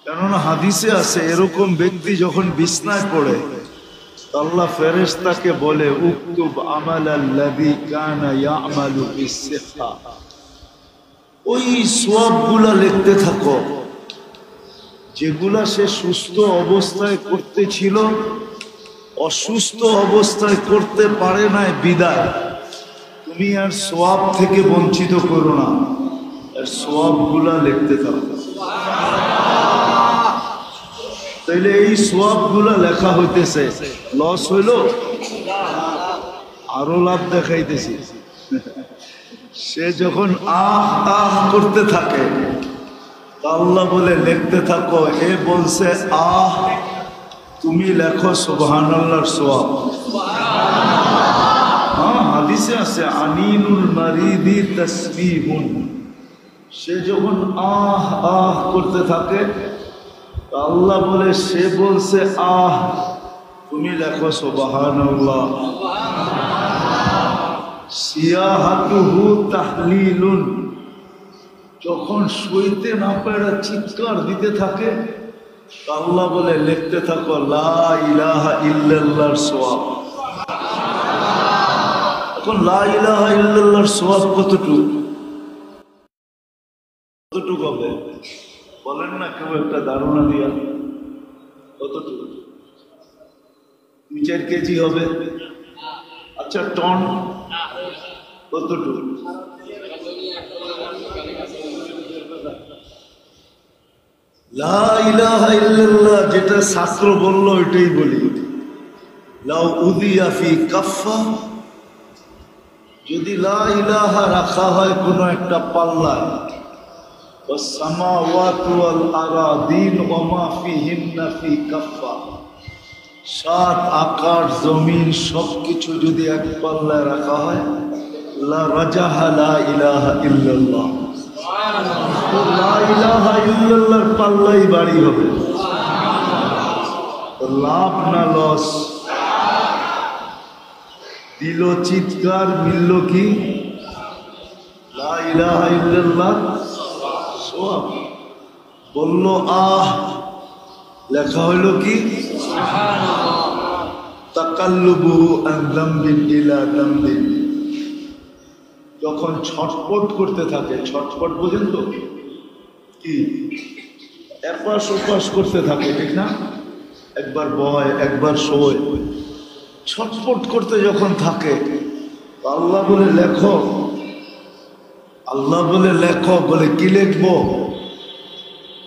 কেননা হাদিসে আছে এরকম ব্যক্তি যখন বিছনায় পড়ে আল্লাহ ফেরেশতাকে বলে উকতুব আমালাল্লাযী কানা ইয়ামালু বিস-সিহহা, ওই সওয়াবগুলা লিখতে থাকো যেগুলা সে সুস্থ অবস্থায় করতে ছিল, অসুস্থ অবস্থায় করতে পারে নাই বিদায় তুমি আর সওয়াব থেকে বঞ্চিত করো না, আর সওয়াবগুলা লিখতে থাকো। তাইলে এই সওয়াবগুলা লেখা হইতেছে, লস হইল আরো লাভ দেখাইতেছি। সে যখন আহ আহ করতে থাকে আল্লাহ বলে লিখতে থাকো, এ বলছে আহ তুমি লেখো সুবহানাল্লাহর সওয়াব। হ্যাঁ, হাদিসে আছে আনিনুল মারিদি তাসবিহুন, সে যখন আহ আহ করতে থাকে আল্লাহ বলে সে বলছে আহ তুমি লেখো সুবহানাল্লাহ। সিয়াহাতুহু তাহলিলুন, যখন সইতে না পারে চিৎকার দিতে থাকে আল্লাহ বলে লিখতে থাকো লা ইলাহা ইল্লাল্লাহর সওয়াব। এখন লা ইলাহা ইল্লাল্লাহর সওয়াব কতটুকু হবে বলেন না, কেউ একটা ধারণা দিয়া কতটুকু? 2-4 কেজি হবে? আচ্ছা টন কতটুকু? লা ইলাহা ইল্লাল্লাহ যেটা শাস্ত্র বললো ওইটাই বলি। লাউ উদিয়া ফি কাফা, যদি লা ইলাহা রাখা হয় কোনো একটা পাল্লায়, ওয়াস সামাওয়াতু ওয়াল আরাদিন ওয়া মা ফিহিন্না ফি কাফা, 7 আকাশ জমিন সবকিছু যদি এক পাল্লায় রাখা হয় লা রাজাহা লা ইলাহা ইল্লাল্লাহ, লা ইলাহা ইল্লাল্লাহর পাল্লাই বাড়ি হবে। লাভ না লস? দিল চিৎকার, মিলল কি? লা ইলাহা ইল্লাল্লাহ সওয়াব। বলল আহ, লেখা হইল কি? তাকাল্লুবুহু আন যামবিন ইলা যামবিন, যখন ছটপট করতে থাকে, ছটপট বোঝেন তো কি, এপাশ ওপাশ করতে থাকে, ঠিক না? একবার বয় একবার শোয়, ছটপট করতে যখন থাকে আল্লাহ বলে লেখো, আল্লাহ বলে লেখো। বলে কি লিখবো?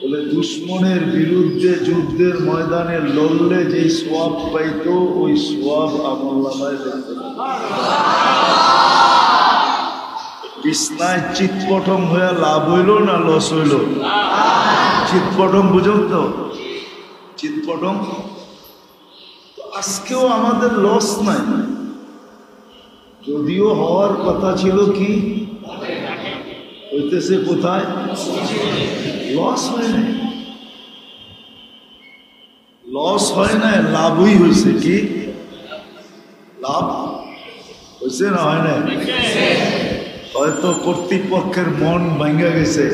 বলে দুশ্মনের বিরুদ্ধে যুদ্ধের ময়দানে লড়লে যে সওয়াব পাইতো ওই সওয়াব আমলনামায় লিখতে হবে। বিছনায় চিৎপটম হয়ে লাভ হইল না লস হইল? চিৎপটম বুঝুন তো, চিৎপটম। আজকেও আমাদের লস নাই, যদিও হওয়ার কথা ছিল কি হইতেছে কোথায়? লস হয় নাই, লস হয় নাই, লাভই হয়েছে। কি লাভ হয়েছে না হয় নাই? হয়তো কর্তৃপক্ষের মন ভাঙ্গা গেছে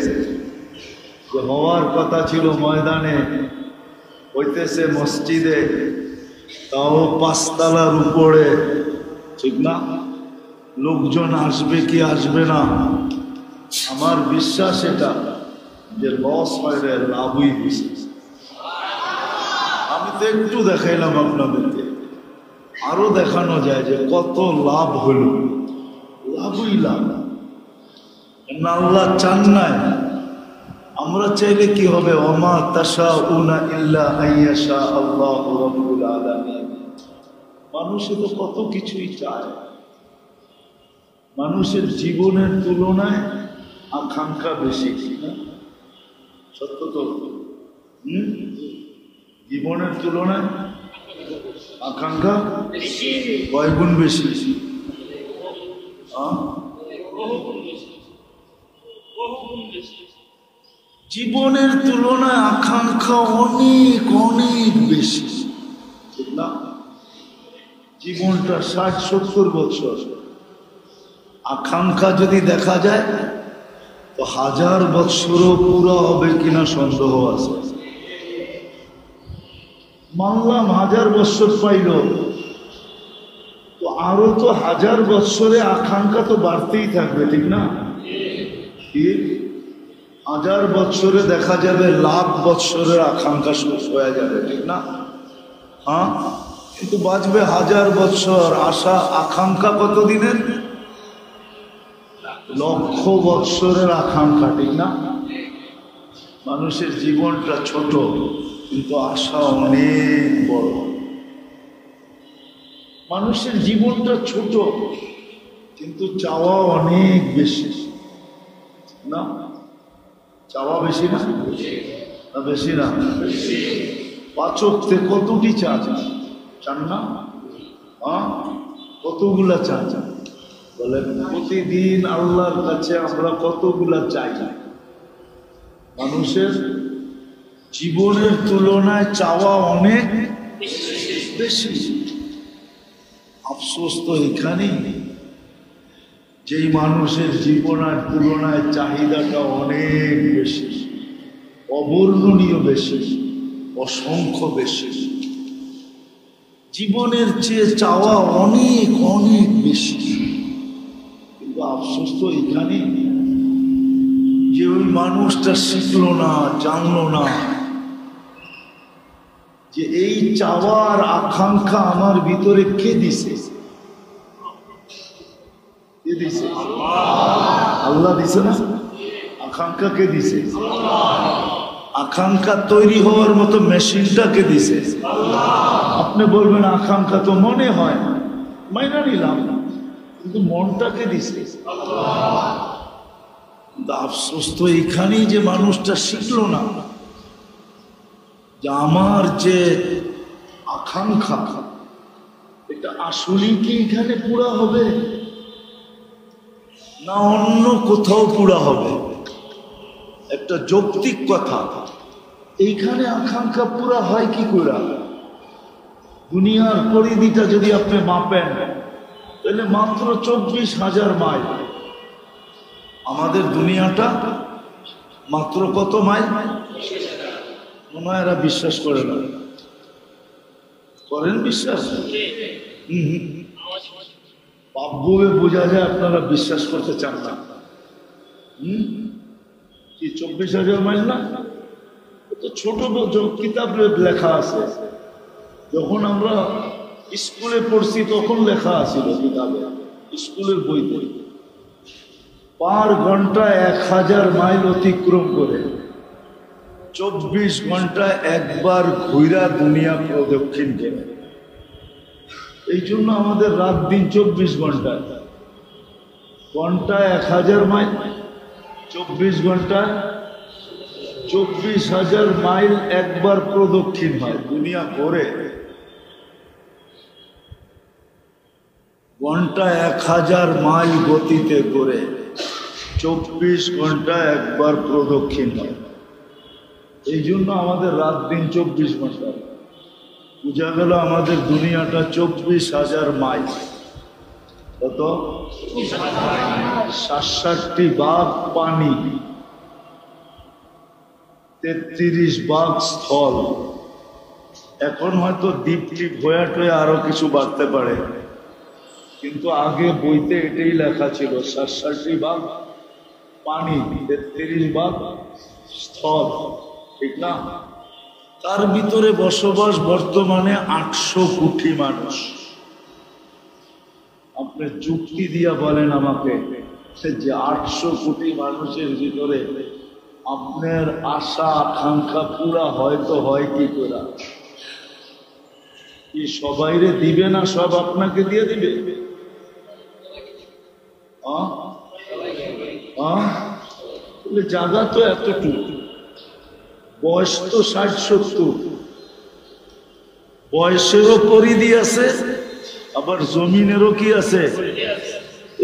যে হওয়ার কথা ছিল ময়দানে, হইতেছে মসজিদে, তাও 5 তলার উপরে, ঠিক না? লোকজন আসবে কি আসবে না? আমার বিশ্বাস এটা যে লস হয় রে, লাভই হয়েছে। আমি তো একটু দেখাইলাম আপনাদেরকে, আরো দেখানো যায় যে কত লাভ হইল। লাভই লাভ। আল্লাহ চান নাই, আমরা চাইলে কি হবে? ওমা তাশাউনা ইল্লা আইয়াশা আল্লাহু রাব্বুল আলামিন। মানুষে তো কত কিছুই চায়, মানুষের জীবনের তুলনায় আকাঙ্ক্ষা বেশি, ঠিক না? সত্য তো? জীবনের তুলনায় আকাঙ্ক্ষা কয় গুণ বেশি? জীবনের তুলনায় আকাঙ্ক্ষা অনেক অনেক বেশি, ঠিক না? জীবনটা 60-70 বছর, আকাঙ্ক্ষা যদি দেখা যায় তো 1000 বছরও পুরো হবে কিনা সন্দেহ আছে। মানলাম 1000 বৎসর পাইল, তো আরো তো 1000 বৎসরে আকাঙ্ক্ষা তো বাড়তেই থাকবে, ঠিক না? কি 1000 বৎসরে দেখা যাবে লাখ বৎসরের আকাঙ্ক্ষা শেষ হয়ে যাবে, ঠিক না? হ্যাঁ, কিন্তু বাঁচবে 1000 বৎসর, আশা আকাঙ্ক্ষা কতদিনের? লক্ষ বৎসরের আকাঙ্ক্ষা, ঠিক না? মানুষের জীবনটা ছোট কিন্তু আশা অনেক বড়। মানুষের জীবনটা ছোট কিন্তু চাওয়া অনেক বেশি, না? চাওয়া বেশি না? না বেশি না? পাচকতে কতটি চান না? কতগুলা চান? বলেন প্রতিদিন আল্লাহর কাছে আমরা কতগুলা চাই? মানুষের জীবনের তুলনায় চাওয়া অনেক বেশি। আফসোস তো এখানেই, যেই মানুষের জীবনের তুলনায় চাহিদাটা অনেক বেশি, অবর্ণনীয় বেশি, অসংখ্য বেশি। জীবনের চেয়ে চাওয়া অনেক অনেক বেশি, কিন্তু আফসোস তো এখানেই যে ওই মানুষটা শিখলো না, জানলো না যে এই চাওয়ার আকাঙ্ক্ষা আমার ভিতরে কে দিছে? কে দিছে? আল্লাহ দিছে না? আকাঙ্ক্ষা কে দিছে? আকাঙ্ক্ষা তৈরি হওয়ার মতো মেশিনটা কে দিছে? আপনি বলবেন আকাঙ্ক্ষা তো মনে হয়, মাইনা নিলাম, কিন্তু মনটা কে দিছে? আফসোস তো এখানেই যে মানুষটা শিখলো না যে আমার যে আকাঙ্ক্ষা এটা আসলেই কি এখানে পুরা হবে না অন্য কোথাও পুরা হবে? একটা যৌক্তিক কথা, এইখানে আকাঙ্ক্ষা পুরা হয় কি করে? দুনিয়ার পরিধিটা যদি আপনি মাপেন তাহলে মাত্র 24,000 মাইল। আমাদের দুনিয়াটা মাত্র কত মাইল? মনে হয় এরা বিশ্বাস করে না। করেন বিশ্বাস? বাব্যবে বোঝা যায় আপনারা বিশ্বাস করতে চান না। কি 24,000 মাইল না? তো ছোট কিতাবে লেখা আছে, যখন আমরা স্কুলে পড়ছি তখন লেখা আছিল কিতাবে, স্কুলের বইতে, পার ঘন্টা 1000 মাইল অতিক্রম করে 24 ঘন্টা একবার ঘুরা দুনিয়া প্রদক্ষিণ করে। এই জন্য আমাদের রাত দিন 24 ঘন্টা, ঘন্টা 1000 মাইল, 24 ঘন্টা 24,000 মাইল একবার প্রদক্ষিণ হয় দুনিয়া ঘুরে। ঘন্টা 1000 মাইল গতিতে করে 24 ঘন্টা একবার প্রদক্ষিণ হয়। এই জন্য আমাদের রাত দিন 24 ঘন্টা। বুঝা গেল আমাদের দুনিয়াটা 24,000 মাইল। কত? 67টি ভাগ পানি, 33 ভাগ স্থল। এখন হয়তো দ্বীপ টিপ হয়ে টয়ে আরো কিছু বাড়তে পারে, কিন্তু আগে বইতে এটাই লেখা ছিল, 67টি ভাগ পানি, 33 ভাগ স্থল, ঠিক না? তার ভিতরে বসবাস বর্তমানে 800 কোটি মানুষ। আপনি যুক্তি দিয়া বলেন আমাকে যে 800 কোটি মানুষের ভিতরে আপনার আশা আকাঙ্ক্ষা পুরা হয়তো হয় কি করে? কি সবাইরে দিবে না? সব আপনাকে দিয়ে দিবে? জায়গা তো এতটুকু, বয়স তো 60-70, বয়সেরও পরিধি আছে, আবার জমিনেরও কি আছে।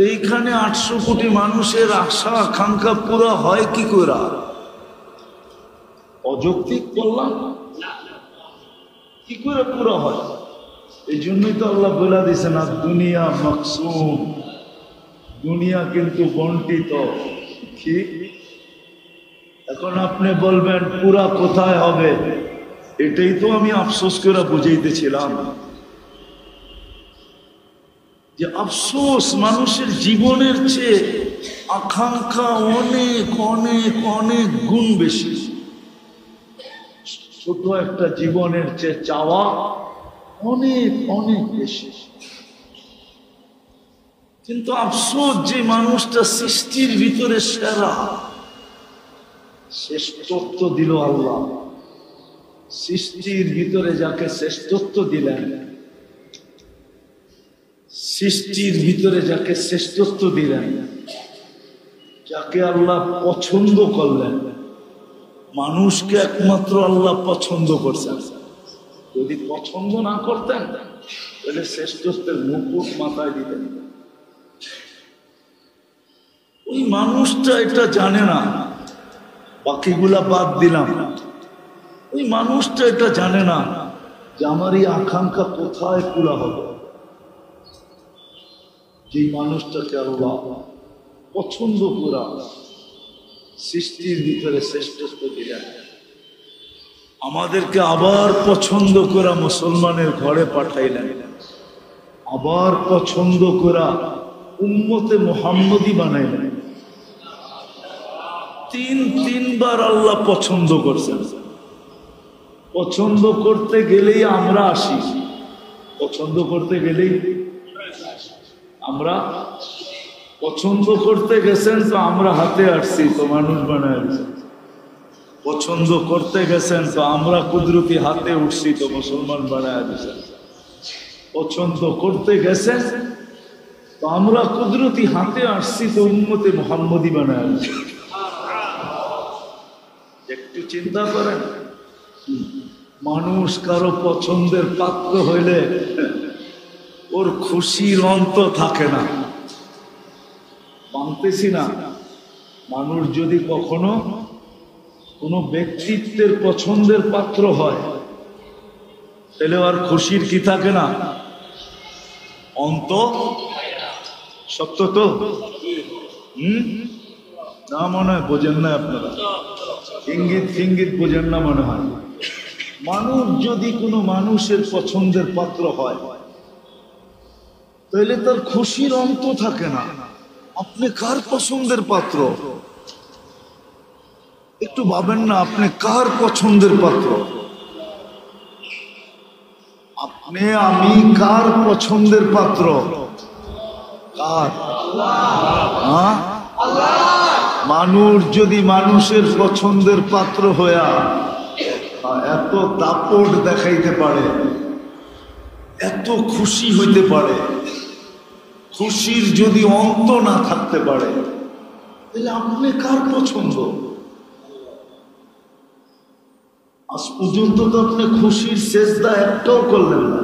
এইখানে 800 কোটি মানুষের আশা আকাঙ্ক্ষা পুরা হয় কি করে? অযৌক্তিক বললাম, কি করে পুরা হয়? এই জন্যই তো আল্লাহ বলে দিছে না, দুনিয়া মাকসুম, দুনিয়া কিন্তু বন্টিত। কি এখন আপনি বলবেন পুরা কোথায় হবে? এটাই তো আমি আফসোস করে বুঝাইতেছিলাম যে আফসোস মানুষের জীবনের চেয়ে আকাঙ্ক্ষা অনেক অনেক অনেক গুণ বেশি। ছোট একটা জীবনের চেয়ে চাওয়া অনেক অনেক বেশি। কিন্তু আফসোস যে মানুষটা সৃষ্টির ভিতরে সেরা, শ্রেষ্ঠত্ব দিল আল্লাহ, সৃষ্টির ভিতরে যাকে শ্রেষ্ঠত্ব দিলেন, সৃষ্টির ভিতরে যাকে শ্রেষ্ঠত্ব দিলেন, যাকে আল্লাহ পছন্দ করলেন, মানুষকে একমাত্র আল্লাহ পছন্দ করছেন। যদি পছন্দ না করতেন তাহলে শ্রেষ্ঠত্বের মুকুট মাথায় দিতেন। ওই মানুষটা এটা জানে না, বাকিগুলা বাদ দিলাম, ওই মানুষটা এটা জানে না যে আমার এই আকাঙ্ক্ষা কোথায় পুরা হবে। যে মানুষটাকে আল্লাহ পছন্দ করা সৃষ্টির ভিতরে শ্রেষ্ঠত্ব দিলেন, আমাদেরকে আবার পছন্দ করা মুসলমানের ঘরে পাঠাইলেন, আবার পছন্দ করা উম্মতে মুহাম্মদী বানাইলেন। তিনবার আল্লাহ পছন্দ করছেন। পছন্দ করতে গেলেই আমরা আসি, পছন্দ করতে গেলেই আমরা, পছন্দ করতে গেছেন তো আমরা হাতে আসছি তো মানুষ বানায় দিচ্ছেন, পছন্দ করতে গেছেন তো আমরা কুদরতি হাতে উঠছি তো মুসলমান বানায় দিচ্ছেন, পছন্দ করতে গেছেন তো আমরা কুদরতি হাতে আসছি তো উম্মতে মুহাম্মদী বানায় দিচ্ছেন। একটু চিন্তা করেন, মানুষ কারো পছন্দের পাত্র হইলে ওর খুশির অন্ত থাকে না। মানতেছি না, মানুষ যদি কখনো কোনো ব্যক্তিত্বের পছন্দের পাত্র হয় তাহলে আর খুশির কি থাকে না, অন্ত। সত্য তো? না মনে হয় বোঝেন না আপনারা, ইঙ্গিত ফিঙ্গিত বোঝেন না মনে হয়। মানুষ যদি কোনো মানুষের পছন্দের পাত্র হয় তাহলে তার খুশির অন্ত থাকে না। আপনি কার পছন্দের পাত্র? একটু ভাবেন না, আপনি কার পছন্দের পাত্র? আপনি আমি কার পছন্দের পাত্র? কার? মানুষ যদি মানুষের পছন্দের পাত্র হইয়া এত দাপট দেখাইতে পারে, এত খুশি হইতে পারে, খুশির যদি অন্ত না থাকতে পারে, তাহলে আপনি কার পছন্দ? আজ পর্যন্ত তো আপনি খুশির সেজদা একটাও করলেন না।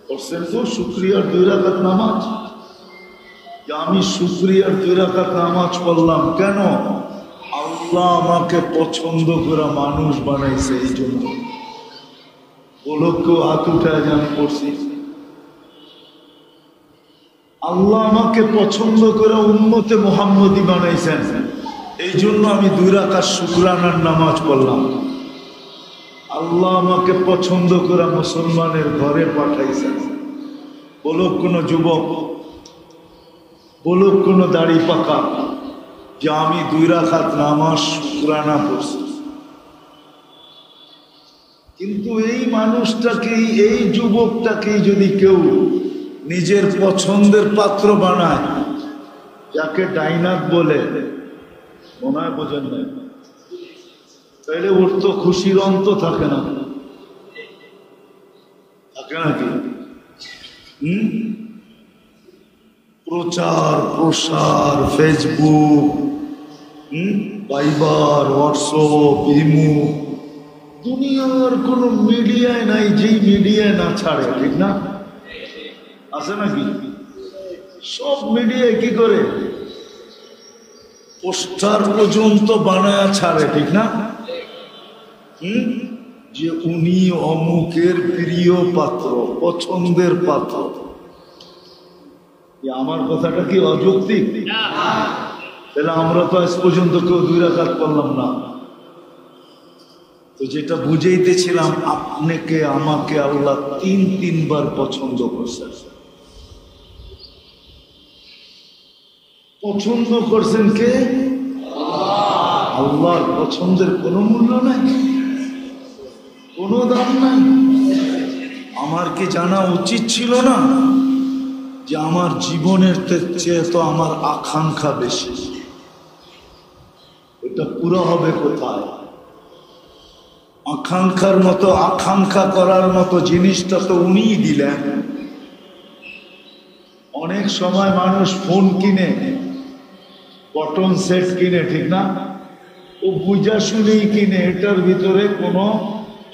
করছেন তো শুকরিয়ার 2 রাকাত নামাজ? আমি শুকরিয়ার 2 রাকাত নামাজ পড়লাম কেন? আল্লাহ আমাকে পছন্দ করা মানুষ বানাইছে, এই জন্য। বলো কেউ হাত উঠায় যে আমি পড়ছি। আল্লাহ আমাকে পছন্দ করে উম্মতে মুহাম্মদী বানাইছেন, এই জন্য আমি 2 রাকাত শুকরানার নামাজ পড়লাম। আল্লাহ আমাকে পছন্দ করে মুসলমানের ঘরে পাঠাইছেন। বলুক কোন যুবক, বলুক কোন দাড়ি পাকা যে আমি 2 রাকাত নামাজ শুকরানা পড়ছি। কিন্তু এই মানুষটাকেই, এই যুবকটাকেই যদি কেউ নিজের পছন্দের পাত্র বানায়, যাকে ডাইনাক বলে, মনে হয় বোঝেন না, তাইলে ওর তো খুশির অন্ত থাকে না, থাকে নাকি? প্রচার প্রসার, ফেসবুক, ভাইবার, হোয়াটসঅ্যাপ, ইমো, দুনিয়ার কোন মিডিয়ায় নাই যেই মিডিয়ায় না ছাড়ে, ঠিক না? আছে নাকি? সব মিডিয়ায় কি করে পোস্টার পর্যন্ত বানায় ছাড়ে, ঠিক না? যে উনি অমুকের প্রিয় পাত্র, পছন্দের পাত্র। আমার কথাটা কি অযৌক্তিক? তাহলে আমরা তো আজ পর্যন্ত কেউ 2 রাকাত পড়লাম না, তো যেটা বুঝাইতেছিলাম, আপনাকে আমাকে আল্লাহ তিনবার পছন্দ করছেন। পছন্দ করছেন কে? আল্লাহর পছন্দের কোনো মূল্য নাই, কোনো দাম নাই। আমার কি জানা উচিত ছিল না যে আমার জীবনের চেয়ে তো আমার আকাঙ্ক্ষা বেশি, এটা পুরো হবে কোথায়? আকাঙ্ক্ষার মতো, আকাঙ্ক্ষা করার মতো জিনিসটা তো উনিই দিলেন। অনেক সময় মানুষ ফোন কিনে, বটন সেট কিনে, ঠিক না? ও বুঝা শুনেই কিনে, এটার ভিতরে কোনো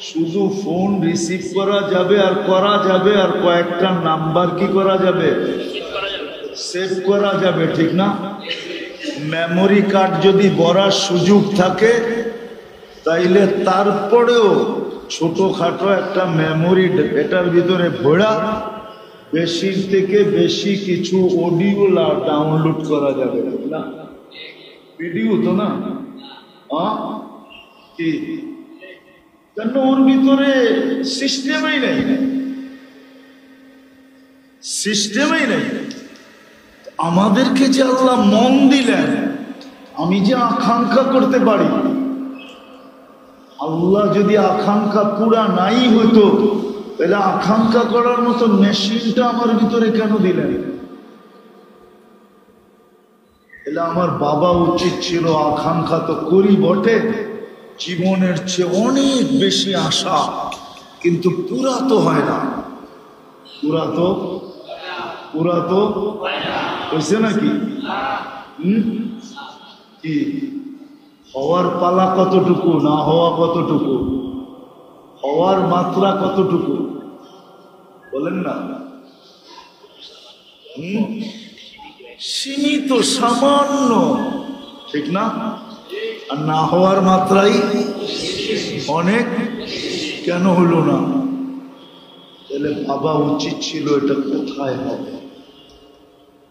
শুধু ফোন রিসিভ করা যাবে আর করা যাবে, আর কয়েকটা নাম্বার কি করা যাবে, সেভ করা যাবে, ঠিক না? মেমোরি কার্ড যদি ভরার সুযোগ থাকে তাইলে তারপরেও ছোটখাটো একটা মেমোরি এটার ভিতরে ভরা বেশির থেকে বেশি কিছু অডিও ডাউনলোড করা যাবে, ঠিক না? ভিডিও তো না, কি কেন ওর ভিতরে সিস্টেমই নেই, সিস্টেমই নেই। আমাদেরকে যে আল্লাহ মন দিলেন, আমি যে আকাঙ্ক্ষা করতে পারি, আল্লাহ যদি আকাঙ্ক্ষা পুরা নাই হতো তাহলে আকাঙ্ক্ষা করার মতো মেশিনটা আমার ভিতরে কেন দিলেন? তাহলে আমার বাবা উচিত ছিল, আকাঙ্ক্ষা তো করি বটে, জীবনের চেয়ে অনেক বেশি আশা, কিন্তু পুরা তো হয় না। পুরা তো হয়েছে নাকি? কি হওয়ার পালা কতটুকু, না হওয়া কতটুকু, হওয়ার মাত্রা কতটুকু বলেন না? সীমিত, সামান্য, ঠিক না? আর না হওয়ার মাত্রাই অনেক। কেন হলো না? তাহলে ভাবা উচিত ছিল এটা কোথায় হবে।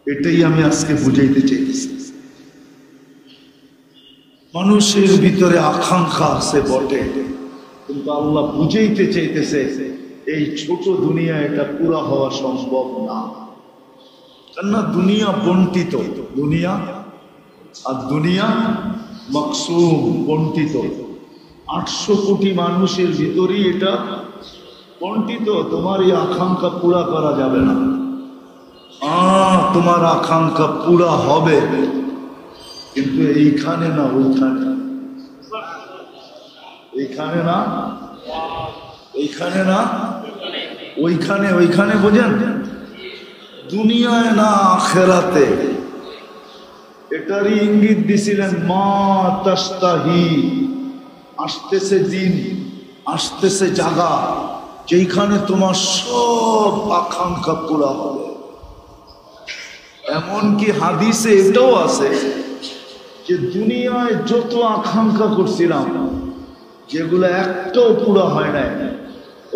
এটাই আমি আজকে বুঝাইতে চাইতেছি। মানুষের ভিতরে আকাঙ্ক্ষা আছে বটে, কিন্তু আল্লাহ বুঝাইতে চাইতেছে এই ছোট দুনিয়া এটা পুরা হওয়া সম্ভব না। কেননা দুনিয়া বন্টিত, দুনিয়া আর দুনিয়া মকসুম, বন্টিত। 800 কোটি মানুষের ভিতরেই এটা বন্টিত। তোমার এই আকাঙ্ক্ষা পুরা করা যাবে না। তোমার আকাঙ্ক্ষা পুরা হবে, কিন্তু এইখানে না ওইখানে, এইখানে না এইখানে না ওইখানে, ওইখানে বোঝেন, দুনিয়ায় না আখেরাতে। এটারই ইঙ্গিত দিছিলেন মা তাস্তাহি। আসতেছে দিন, আসতেছে জাগা, যেখানে তোমার সব আকাঙ্ক্ষা পুরা হবে। এমনকি হাদিসে এটাও আছে যে দুনিয়ায় যত আকাঙ্ক্ষা করছিলাম, যেগুলো একটাও পুরা হয় নাই,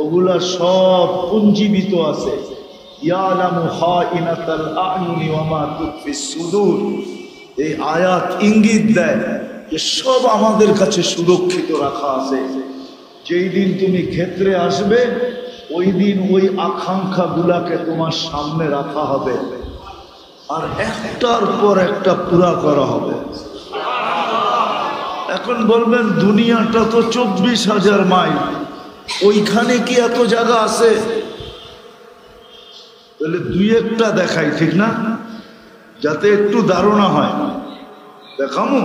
ওগুলা সব পুঞ্জীবিত আছে। ইয়ালামু খাইনাতাল আ'য়ুনি ওয়া মা তুখফিস সুদূর। এই আয়াত ইঙ্গিত দেয় যে সব আমাদের কাছে সুরক্ষিত রাখা আছে। যেই দিন তুমি ক্ষেত্রে আসবে, ওই দিন ওই আকাঙ্ক্ষাগুলাকে তোমার সামনে রাখা হবে, আর একটার পর একটা পুরা করা হবে। এখন বলবেন দুনিয়াটা তো 24,000 মাইল, ওইখানে কি এত জায়গা আছে? তাহলে দুই একটা দেখাই, ঠিক না? যাতে একটু ধারণা হয়। দেখামো,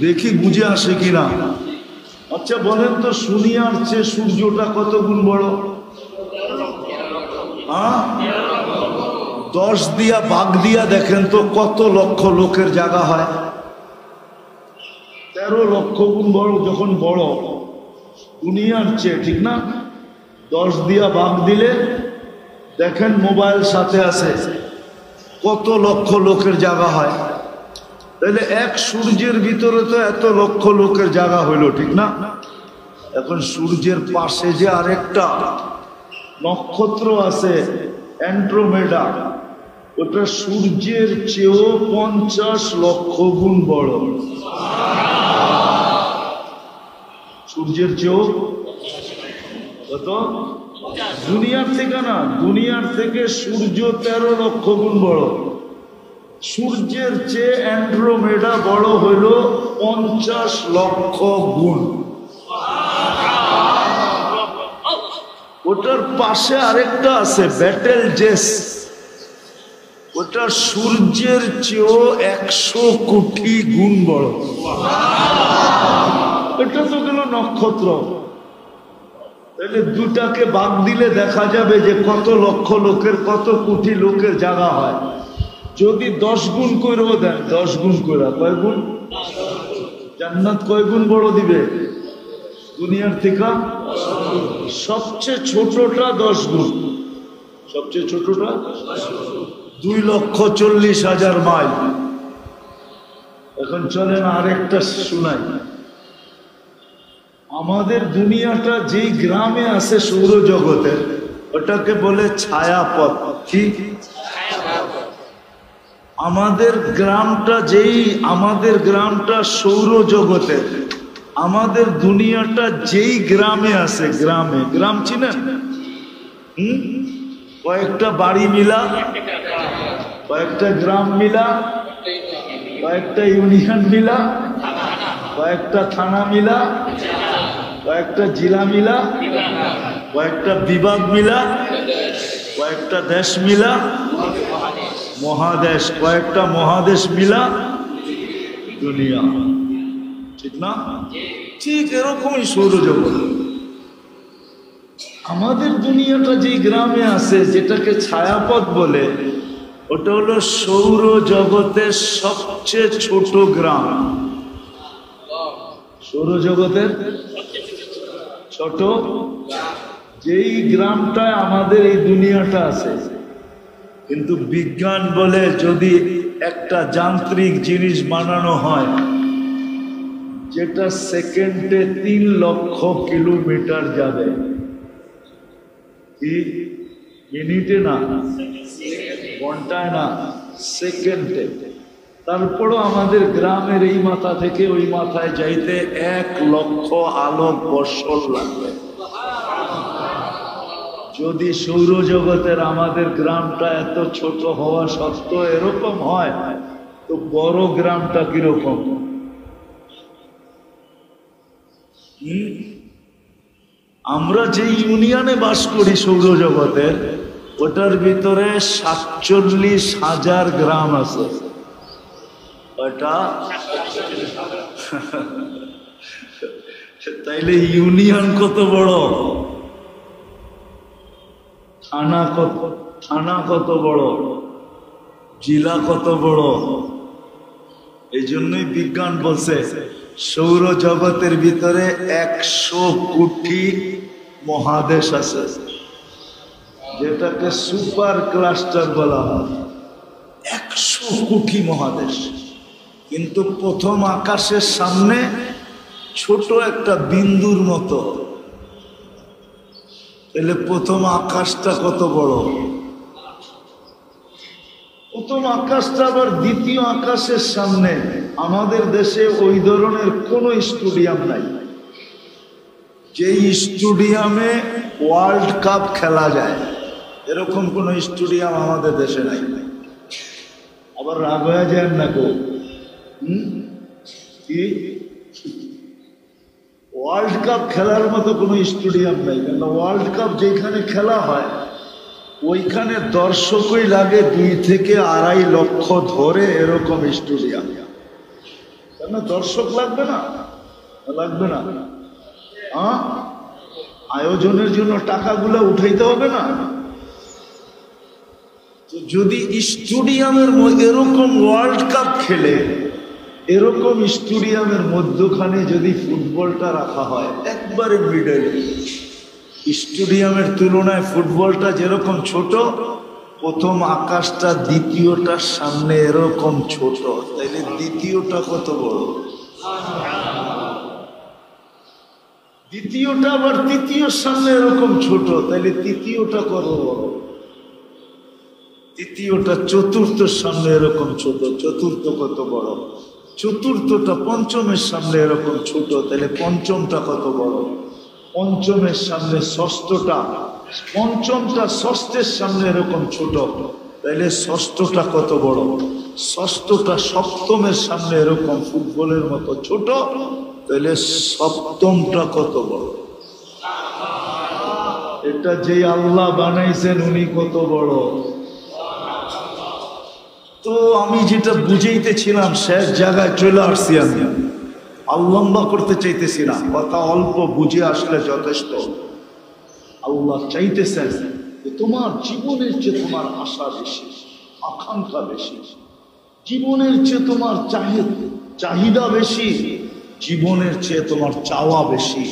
দেখি বুঝে আসে কিনা। আচ্ছা বলেন তো, দুনিয়ার চেয়ে সূর্যটা কত গুণ বড়? 10 দিয়া ভাগ দিয়া দেখেন তো কত লক্ষ লোকের জায়গা হয়। 13 লক্ষ গুণ বড়। যখন বড় দুনিয়ার চেয়ে, ঠিক না? 10 দিয়া ভাগ দিলে দেখেন মোবাইল সাথে আছে, কত লক্ষ লোকের জায়গা হয়। তাহলে এক সূর্যের ভিতরে তো এত লক্ষ লোকের জায়গা হইল, ঠিক না? এখন সূর্যের পাশে যে আরেকটা নক্ষত্র আছে অ্যান্ড্রোমেডা, ওটা সূর্যের চেয়েও 50 লক্ষ গুণ বড়। সূর্যের চেয়েও কত? দুনিয়ার থেকে না, দুনিয়ার থেকে সূর্য 13 লক্ষ গুণ বড়। সূর্যের চেয়ে অ্যান্ড্রোমেডা বড় হইল 50 লক্ষ গুণ। ওটার পাশে আরেকটা আছে ব্যাটেল জেস, ওটা সূর্যের চেয়েও 100 কোটি গুণ বড়। এটা তো গেল নক্ষত্র। তাহলে দুটাকে বাদ দিলে দেখা যাবে যে কত লক্ষ লোকের, কত কোটি লোকের জায়গা হয়। যদি 10 গুণ করেও দেন, 10 গুণ করে, কয় গুণ? জান্নাত কয় গুণ বড় দিবে দুনিয়ার থেকে? সবচেয়ে ছোটটা 10 গুণ, সবচেয়ে ছোটটা 2,40,000 মাইল। এখন চলেন আরেকটা শুনাই। আমাদের দুনিয়াটা যেই গ্রামে আছে সৌরজগতের, ওটাকে বলে ছায়াপথ। কি? আমাদের গ্রামটা আমাদের গ্রামটা সৌরজগতের, আমাদের দুনিয়াটা যেই গ্রামে আছে, গ্রাম চিনেন? কয়েকটা বাড়ি মিলা, কয়েকটা গ্রাম মিলা, কয়েকটা ইউনিয়ন মিলা, কয়েকটা থানা মিলা, কয়েকটা জেলা মিলা, কয়েকটা বিভাগ মিলা, কয়েকটা দেশ মিলা, মহাদেশ, কয়েকটা মহাদেশ মিলা দুনিয়া। ঠিক না? ঠিক এরকমই সৌরজগৎ। আমাদের দুনিয়াটা যে গ্রামে আছে, যেটাকে ছায়াপথ বলে, ওটা হলো সৌরজগতের সবচেয়ে ছোট গ্রাম। সৌরজগতের ছোট যেই গ্রামটায় আমাদের এই দুনিয়াটা আছে। কিন্তু বিজ্ঞান বলে যদি একটা যান্ত্রিক জিনিস বানানো হয় যেটা সেকেন্ডে 3 লক্ষ কিলোমিটার যাবে, কি মিনিটে না, ঘন্টায় না, সেকেন্ডে, তারপরও আমাদের গ্রামের এই মাথা থেকে ওই মাথায় যাইতে 1 লক্ষ আলোক বৎসর লাগবে। যদি সৌরজগতের আমাদের গ্রামটা এত ছোট হওয়া সত্ত্বেও এরকম হয়, তো বড় গ্রামটা কিরকম? আমরা যে ইউনিয়নে বাস করি সৌরজগতের, ওটার ভিতরে 47,000 গ্রাম আছে। ওটা তাইলে ইউনিয়ন কত বড়, থানা কত বড়, জেলা কত বড়। এই জন্যই বিজ্ঞান বলছে সৌরজগতের ভিতরে 100 কোটি মহাদেশ আছে, যেটাকে সুপার ক্লাস্টার বলা হয়। 100 কোটি মহাদেশ। কিন্তু প্রথম আকাশের সামনে ছোট একটা বিন্দুর মতো। তাহলে প্রথম আকাশটা কত বড়? প্রথম আকাশটা আবার দ্বিতীয় আকাশের সামনে। আমাদের দেশে ওই ধরনের কোনো স্টেডিয়াম নাই যেই স্টেডিয়ামে ওয়ার্ল্ড কাপ খেলা যায়, এরকম কোন স্টেডিয়াম আমাদের দেশে নাই। আবার রাগ হয়ে যায় না গো, কি ওয়ার্ল্ড কাপ খেলার মতো কোনো স্টেডিয়াম নাই। কেন? ওয়ার্ল্ড কাপ যেখানে খেলা হয় ওইখানে দর্শকই লাগে 2 থেকে 2.5 লক্ষ ধরে, এরকম স্টেডিয়াম। কেন দর্শক লাগবে না? লাগবে না? আয়োজনের জন্য টাকাগুলো উঠাইতে হবে না? তো যদি স্টেডিয়ামের এরকম ওয়ার্ল্ড কাপ খেলে, এরকম স্টেডিয়ামের মধ্যখানে যদি ফুটবলটা রাখা হয় একবারে মিডল, স্টেডিয়ামের তুলনায় ফুটবলটা যেরকম ছোট, প্রথম আকাশটা দ্বিতীয়টার সামনে এরকম ছোট, তাইলে দ্বিতীয়টা কত বড়? দ্বিতীয়টা আবার তৃতীয়র সামনে এরকম ছোট, তাইলে তৃতীয়টা কত বড়? তৃতীয়টা চতুর্থর সামনে এরকম ছোট, চতুর্থ কত বড়? চতুর্থটা পঞ্চমের সামনে এরকম ছোট, তাহলে পঞ্চমটা কত বড়? পঞ্চমের সামনে ষষ্ঠটা, পঞ্চমটা ষষ্ঠের সামনে এরকম ছোট, তাহলে ষষ্ঠটা কত বড়? ষষ্ঠটা সপ্তমের সামনে এরকম ফুটবলের মতো ছোট, তাহলে সপ্তমটা কত বড়? এটা যে আল্লাহ বানাইছেন উনি কত বড়? তো আমি যেটা বুঝাইতেছিলাম শেষ জায়গায় চলে আসছি। আমি লম্বা করতে চাইতেছি না, কথা অল্প বুঝে আসলে যথেষ্ট। আল্লাহ চাইতেছেন যে তোমার জীবনের চেয়ে তোমার আশা বেশি, আকাঙ্ক্ষা বেশি, জীবনের চেয়ে তোমার চাহিদা বেশি, জীবনের চেয়ে তোমার চাওয়া বেশি।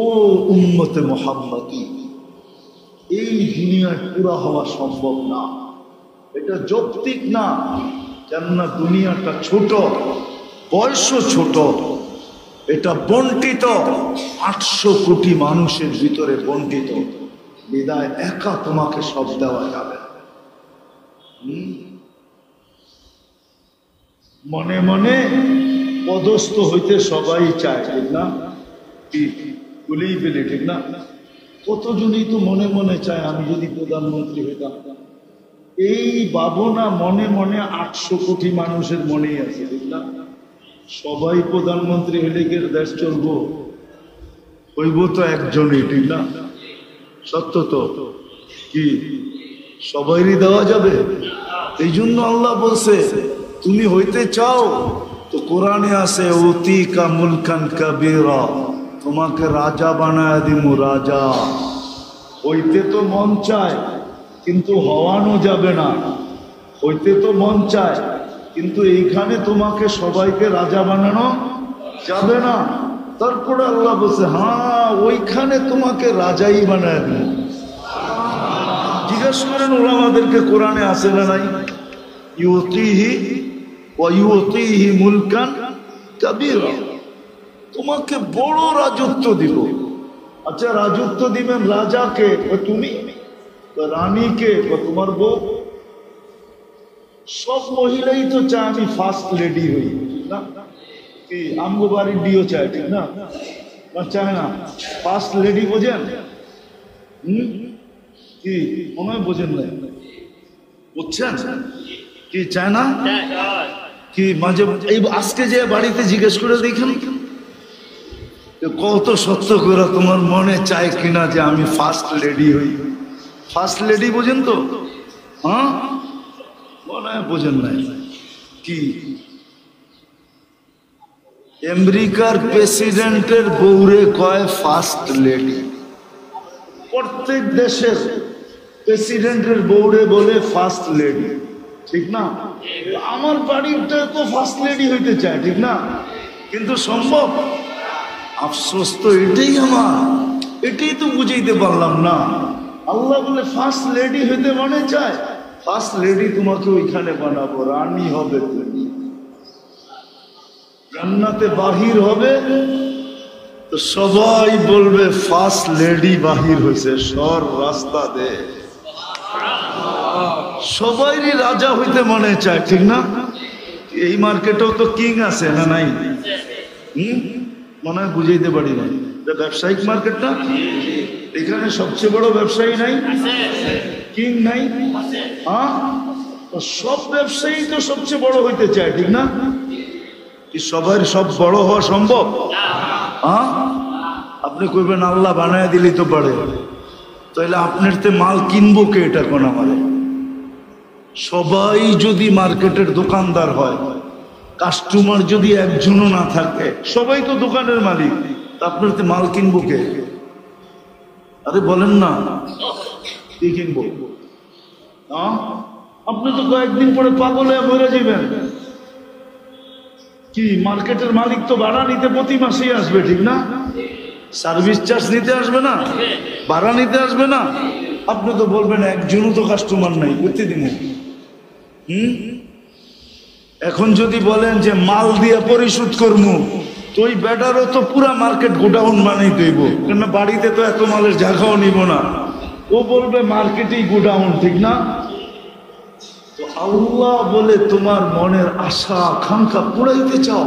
ও উম্মতে মুহাম্মাদি, এই দুনিয়ায় পুরা হওয়া সম্ভব না, এটা যৌক্তিক না। কেননা দুনিয়াটা ছোট, বয়সও ছোট, এটা বন্টিত 800 কোটি মানুষের ভিতরে বন্টিত। বিদায় একা তোমাকে সব দেওয়া যাবে। মনে মনে পদস্থ হইতে সবাই চায়, ঠিক না? বলেই পেলে, ঠিক না? কতজনই তো মনে মনে চায় আমি যদি প্রধানমন্ত্রী হইতাম। এই ভাবনা মনে মনে 800 কোটি মানুষের মনেই আছে, ঠিক না? সবাই প্রধানমন্ত্রী হলে কি দেশ চলবো? হইব তো একজনই, ঠিক না? সত্য তো কি সবাইরই দেওয়া যাবে? এই জন্য আল্লাহ বলছে তুমি হইতে চাও তো কোরআনে আছে উতিকা মুলকান কাবীরা, তোমাকে রাজা বানায় দিমু। রাজা হইতে তো মন চায় কিন্তু হওয়ানো যাবে না, হইতে তো মন চায় কিন্তু এইখানে তোমাকে সবাইকে রাজা বানানো যাবে না। তারপরে আল্লাহ বলছে হ্যাঁ ওইখানে তোমাকে রাজাই বানায় দিন। জিজ্ঞাসা করেন ওলামাদেরকে, কোরআনে আছে না নাই? ইউতিহি ওয়া ইউতিহি মুলকান কাবীরা, তোমাকে বড় রাজত্ব দিব। আচ্ছা রাজত্ব দিবেন রাজাকে, তুমি রানীকে বা তোমার বউ? সব মহিলাই তো চায় আমি ফার্স্ট লেডি হই, ঠিক না? কি আমগো বাড়ির ডিও চায়, ঠিক না? চায় না? ফার্স্ট লেডি বোঝেন? কি মনে হয় বোঝেন না? বুঝছেন কি চায় না? কি মাঝে এই আজকে যে বাড়িতে জিজ্ঞেস করে দেখেন কত সত্য করে তোমার মনে চায় কিনা যে আমি ফার্স্ট লেডি হই। ফার্স্ট লেডি বোঝেন তো? হ্যাঁ মনে হয় বোঝেন নাই। কি আমেরিকার প্রেসিডেন্টের বউরে কয় ফার্স্ট লেডি, প্রত্যেক দেশের প্রেসিডেন্টের বউরে বলে ফার্স্ট লেডি, ঠিক না? আমার বাড়িটা তো ফার্স্ট লেডি হইতে চায়, ঠিক না? কিন্তু সম্ভব? আফসোস তো এটাই আমার, এটাই তো বুঝাইতে পারলাম না। আল্লাহ বলে ফার্স্ট লেডি হইতে মনে চায়, ফার্স্ট লেডি তোমাকে ওইখানে বানাবো, রানী হবে তুমি। জান্নাতে বাহির হবে তো সবাই বলবে ফার্স্ট লেডি বাহির হয়েছে, সর রাস্তা দে। সবাইরই রাজা হইতে মনে চায়, ঠিক না? এই মার্কেটেও তো কিং আছে না নাই? মনে হয় বুঝাইতে পারি না। ব্যবসায়িক মার্কেট না, এখানে সবচেয়ে বড় ব্যবসায়ী নাই? কিং নাই? হ্যাঁ সব ব্যবসায়ী তো সবচেয়ে বড় হইতে চায়, ঠিক না? কি সবার সব বড় হওয়া সম্ভব? হ্যাঁ আপনি কইবেন আল্লাহ বানায় দিলেই তো পারে, তাহলে আপনার তে মাল কিনবো কে? এটা কোন আমারে? সবাই যদি মার্কেটের দোকানদার হয়, কাস্টমার যদি একজনও না থাকে, সবাই তো দোকানের মালিক, আপনার তে মাল কিনবো কে? আরে বলেন না, কি কিনবো? আপনি তো কয়েকদিন পরে পাগল হয়ে মরে যাবেন। কি মার্কেটের মালিক তো ভাড়া নিতে প্রতি মাসেই আসবে, ঠিক না? সার্ভিস চার্জ নিতে আসবে না, ভাড়া নিতে আসবে না। আপনি তো বলবেন একজনও তো কাস্টমার নাই, করতে দিন। এখন যদি বলেন যে মাল দিয়ে পরিশোধ করবো, তো ওই বেটারও তো পুরা মার্কেট গোডাউন বানাই দেব, কেন বাড়িতে তো এত মালের জায়গাও নিব না। ও বলবে মার্কেটেই গোডাউন, ঠিক না? তো আল্লাহ বলে তোমার মনের আশা আকাঙ্ক্ষা পুরাইতে চাও,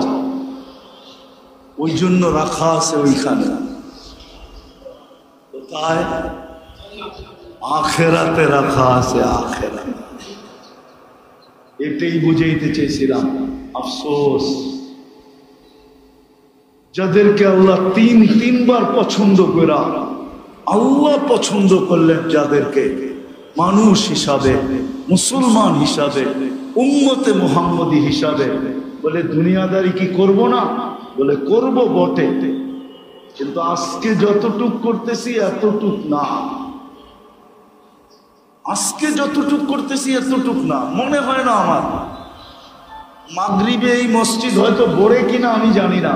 ওই জন্য রাখা আছে ওইখানে। কোথায়? আখেরাতে রাখা আছে, আখেরাত। এটাই বুঝাইতে চেয়েছিলাম। আফসোস যাদেরকে আল্লাহ তিনবার পছন্দ করা, আল্লাহ পছন্দ করলেন যাদেরকে মানুষ হিসাবে, মুসলমান হিসাবে, উম্মতে মুহাম্মদী হিসাবে, বলে দুনিয়াদারি কি করব না? বলে করব বটে, কিন্তু আজকে যতটুক করতেছি এতটুক না। আজকে যতটুক করতেছি এতটুক না। মনে হয় না আমার মাগরিবে এই মসজিদ হয়তো বড়ে কিনা আমি জানি না,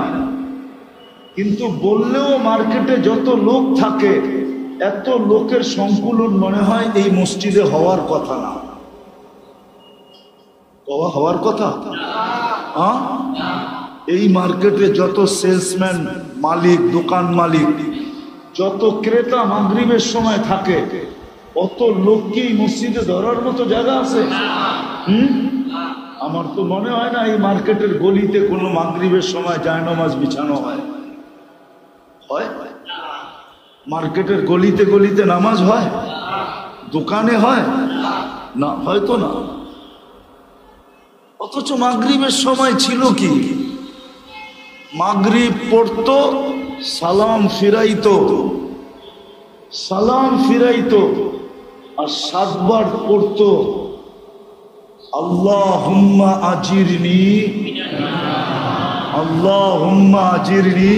কিন্তু বললেও মার্কেটে যত লোক থাকে এত লোকের সংকুলন মনে হয় এই মসজিদে হওয়ার কথা না। হওয়ার কথা? এই মার্কেটে যত সেলসম্যান, মালিক, দোকান মালিক, যত ক্রেতা মাগরিবের সময় থাকে, অত লোক কি মসজিদে ধরার মতো জায়গা আছে? আমার তো মনে হয় না এই মার্কেটের গলিতে কোনো মাগরিবের সময় জায়নামাজ বিছানো হয়। হয়? মার্কেটের গলিতে গলিতে নামাজ হয়? দোকানে হয় না? হয়তো না। অথচ মাগরিবের সময় ছিল কি, মাগরিব পড়তো, সালাম ফিরাইতো, সালাম ফিরাইতো, আর 7 বার পড়তো আল্লাহুম্মা আজিরনি, আল্লাহুম্মা আজিরনি,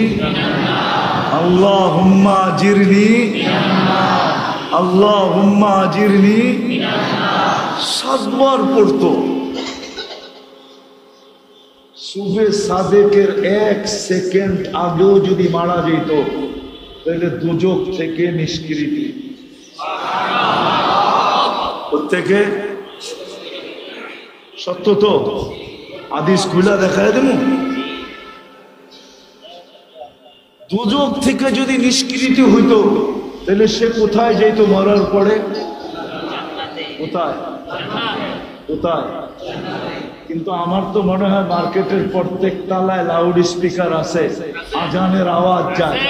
আল্লাহুম্মা আজিরনি, আল্লাহুম্মা আজিরনি, 7 বার পড়তো। সুবে সাদেকের 1 সেকেন্ড আগেও যদি মারা যেত তাহলে দুজক থেকে নিষ্কৃতি, প্রত্যেকে। সত্য তো? হাদিস খুলা দেখায় দেব। দুজক থেকে যদি নিষ্কৃতি হইতো তাহলে সে কোথায় যেত মরার পরে? কোথায়? কোথায়? কিন্তু আমার তো মনে হয় মার্কেটের প্রত্যেক তলায় লাউড স্পিকার আছে, আজানের আওয়াজ যায়,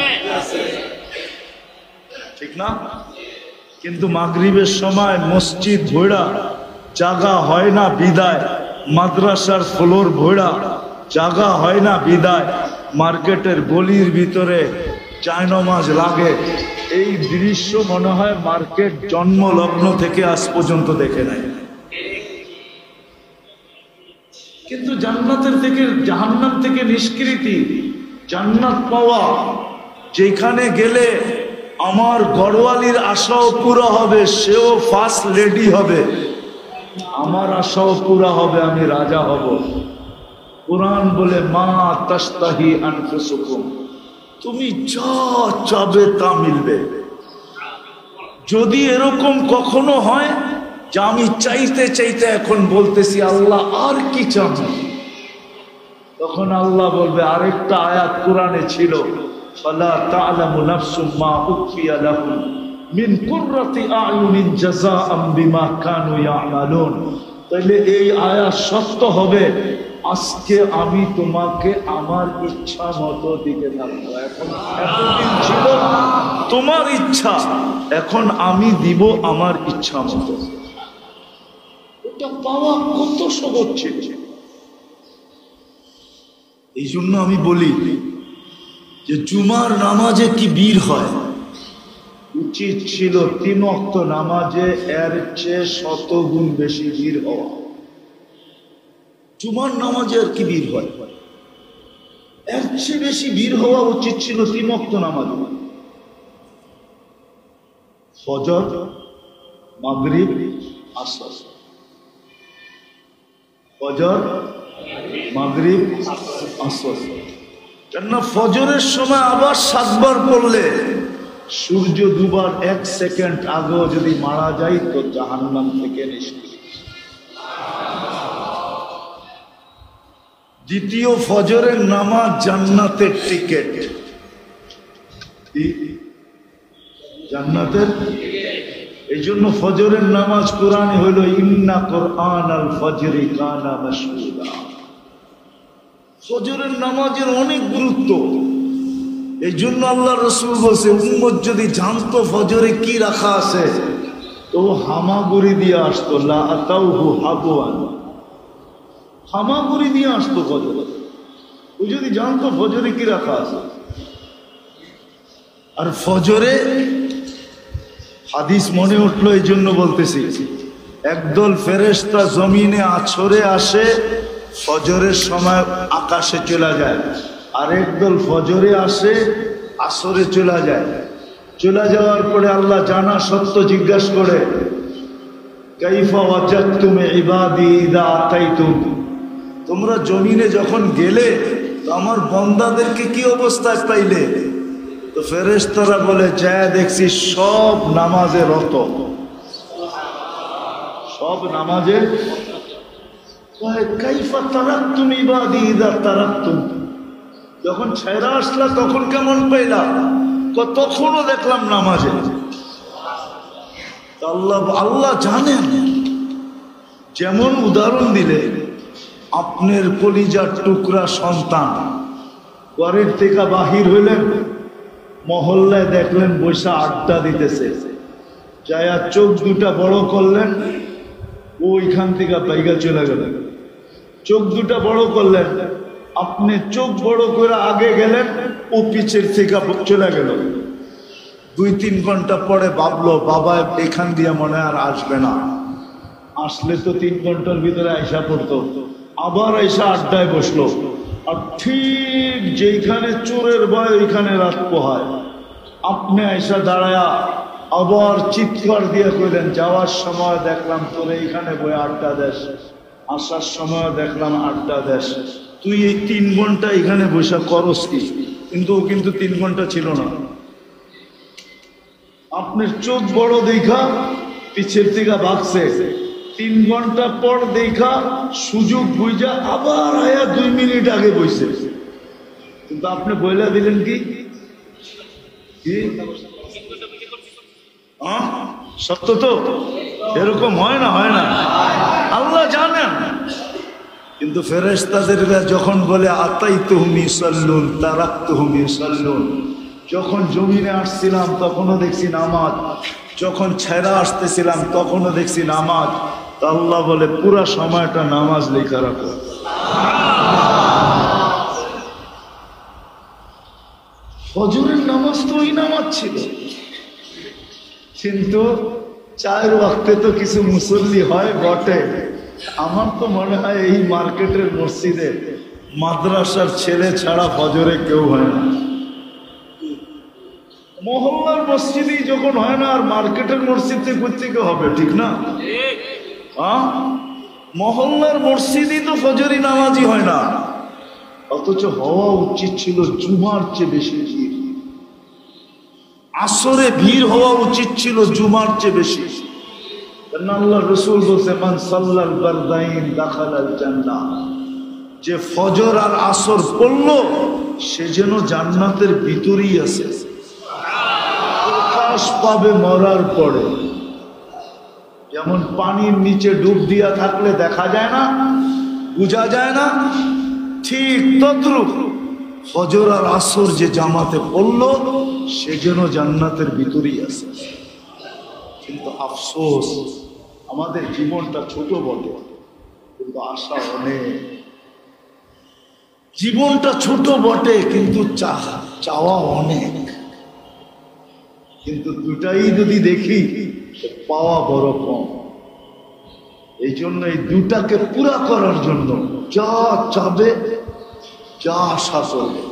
ঠিক না? কিন্তু মাগরিবের সময় মসজিদ ভোড়া, জাগা হয় না বিদায়, মাদ্রাসার ফ্লোর ভোড়া, জাগা হয় না বিদায়, মার্কেটের গলির ভিতরে জায়নামাজ লাগে। এই দৃশ্য মনে হয় মার্কেট জন্ম লগ্ন থেকে আজ পর্যন্ত দেখে নাই। কিন্তু জান্নাতের থেকে, জাহান্নাম থেকে নিষ্কৃতি, জান্নাত পাওয়া, যেখানে গেলে আমার গড়ওয়ালির আশাও পুরো হবে, সেও ফার্স্ট লেডি হবে, আমার আশাও পুরা হবে, আমি রাজা হব। কুরআন বলে মা তাশতাহি আনফুসুকুম, তুমি যা চাবে তা মিলবে। যদি এরকম কখনো হয় যে আমি চাইতে চাইতে এখন বলতেছি আল্লাহ আর কি চান, তখন আল্লাহ বলবে, আরেকটা আয়াত কোরআনে ছিল, ফালা তা'লামু নাফসুম মা উখফিয়া লাহুম মিন কুররাতি আ'য়ুনিন জাযাআম বিমা কানু ইয়া'মালুন। তাহলে এই আয়াত সত্য হবে, আজকে আমি তোমাকে আমার ইচ্ছা মতো দিতে থাকবো। এতদিন ছিল তোমার ইচ্ছা, এখন আমি দিব আমার ইচ্ছা মতো। এটা পাওয়া কত সহজ ছিল। এই জন্য আমি বলি যে জুমার নামাজে কি ভিড় হয়, উচিত ছিল 3 ওয়াক্ত নামাজে এর চেয়ে 100 গুণ বেশি ভিড় হওয়া। জুমার নামাজে আর কি ভিড় হয়, এর চেয়ে বেশি ভিড় হওয়া উচিত ছিল 3 ওয়াক্ত নামাজ। ফজর, মাগরিব, আসর, ফজর, মাগরিব, আসর। কেন ফজরের সময় আবার 7 বার পড়লে সূর্য 2 বার 1 সেকেন্ড আগেও যদি মারা যায় তো জাহান্নাম থেকে নিষ্কৃতি। দ্বিতীয় ফজরের নামাজ জান্নাতের টিকেট, জান্নাতের এই জন্য ফজরের নামাজ কোরআনে হইল ইন্না কোরআন আল ফজরি কানা মাশহুদা। ফজরের নামাজের অনেক গুরুত্ব। এই জন্য আল্লাহ রসুল বলছে উম্মত যদি জানতো ফজরে কি রাখা আছে তো হামাগুড়ি দিয়ে আসতো, লা আতাউহু হাবওয়ান, হামাগুড়ি দিয়ে আসতো ফজরে। ও যদি জানতো ফজরে কি রাখা আছে। আর ফজরে হাদিস মনে উঠলো এই জন্য বলতেছি, একদল ফেরেশতা জমিনে আছরে আসে, ফজরের সময় আকাশে চলে যায়, আর একদল ফজরে আসে আসরে চলে যায়। চলে যাওয়ার পরে আল্লাহ জানা সত্য জিজ্ঞাসা করে, কাইফা ওয়াজাদতুম ইবাদি ইযা আতাইতুম, তোমরা জমিনে যখন গেলে তো আমার বান্দাদেরকে কি অবস্থায় পাইলে? তো ফেরেশতারা বলে, যায় দেখছি সব নামাজে রত, সব নামাজে। কাইফা তারাকতুম ইবাদি ইযা তারাকতুম, যখন ছেড়ে আসলা তখন কেমন পাইলা? তখনও দেখলাম নামাজে। আল্লাহ জানেন। যেমন উদাহরণ দিলে, আপনার কলিজার টুকরা সন্তান ঘরের থেকে বাহির হইলেন, মহল্লায় দেখলেন বৈশা আড্ডা দিতেছে, যায়া চোখ দুটা বড় করলেন, ওইখান থেকে বাইগা চলে গেলেন। চোখ দুটা বড় করলেন, আপনি চোখ বড় করে আগে গেলেন, ও পিছের থেকে চলে গেল। 2-3 ঘন্টা পরে ভাবলো বাবা এখান দিয়ে মনে আর আসবে না, আসলে তো 3 ঘন্টার ভিতরে আইসা পড়তো। আবার আইসা আড্ডায় বসলো, আর ঠিক যেখানে চোরের ভয় ওইখানে রাত পোহায়। আপনি আইসা দাঁড়ায়া আবার চিৎকার দিয়ে কইলেন, যাওয়ার সময় দেখলাম তোর এইখানে বই আড্ডা দেশ, আসার সময় দেখলাম আড্ডা দেশ, তুই এই 3 ঘন্টা এখানে বসে করস কি? কিন্তু ও কিন্তু 3 ঘন্টা ছিল না। আপনার চোখ বড় দেখা পিছের থেকে ভাগছে, 3 ঘন্টা পর দেখা সুযোগ বুঝা আবার আয়া 2 মিনিট আগে বসে। কিন্তু আপনি বইলা দিলেন কি সত্য তো? এরকম হয় না? হয় না? আল্লাহ জানেন। কিন্তু ফেরেশতাদের যখন বলে আতাইতুহুম ইউসাল্লুন তারাকতুহুম ইউসাল্লুন, যখন জমিনে আসছিলাম তখনও দেখছি নামাজ, যখন ছেড়া আসতেছিলাম তখনও দেখছি নামাজ। তা আল্লাহ বলে পুরা সময়টা নামাজ লেখা রাখো। ফজরের নামাজ তো ওই নামাজ ছিল, কিন্তু 4 ওয়াক্তে তো কিছু মুসল্লি হয় বটে। আমার তো মনে হয় এই মার্কেটের মসজিদে মাদ্রাসার ছেলে ছাড়া ফজরে কেউ হয় না। মহল্লার মসজিদেই যখন হয় না, আর মার্কেটের মসজিদে কোথেকে হবে? ঠিক না? মহল্লার মসজিদই তো ফজরি নামাজই হয় না, অথচ হওয়া উচিত ছিল জুমার চেয়ে বেশি ভিড়। আসরে ভিড় হওয়া উচিত ছিল জুমার চেয়ে বেশি। আল্লাহ রসুল বলছে, মান সাল্লাল বারদাইন দাখালাল জান্নাহ, যে ফজর আর আসর পড়ল সে যেন জান্নাতের ভিতরেই আছে। প্রকাশ পাবে মরার পরে। যেমন পানির নিচে ডুব দিয়া থাকলে দেখা যায় না, বোঝা যায় না, ঠিক তদ্রূপ ফজর আর আসর যে জামাতে পড়ল সে যেন জান্নাতের ভিতরেই আছে। কিন্তু আফসোস, আমাদের জীবনটা ছোট বটে কিন্তু আশা অনেক। জীবনটা ছোট বটে কিন্তু চাওয়া অনেক। কিন্তু দুটাই যদি দেখি পাওয়া বড় কম। এই জন্য এই দুটাকে পুরা করার জন্য যা চাবে, যা আশা করবে,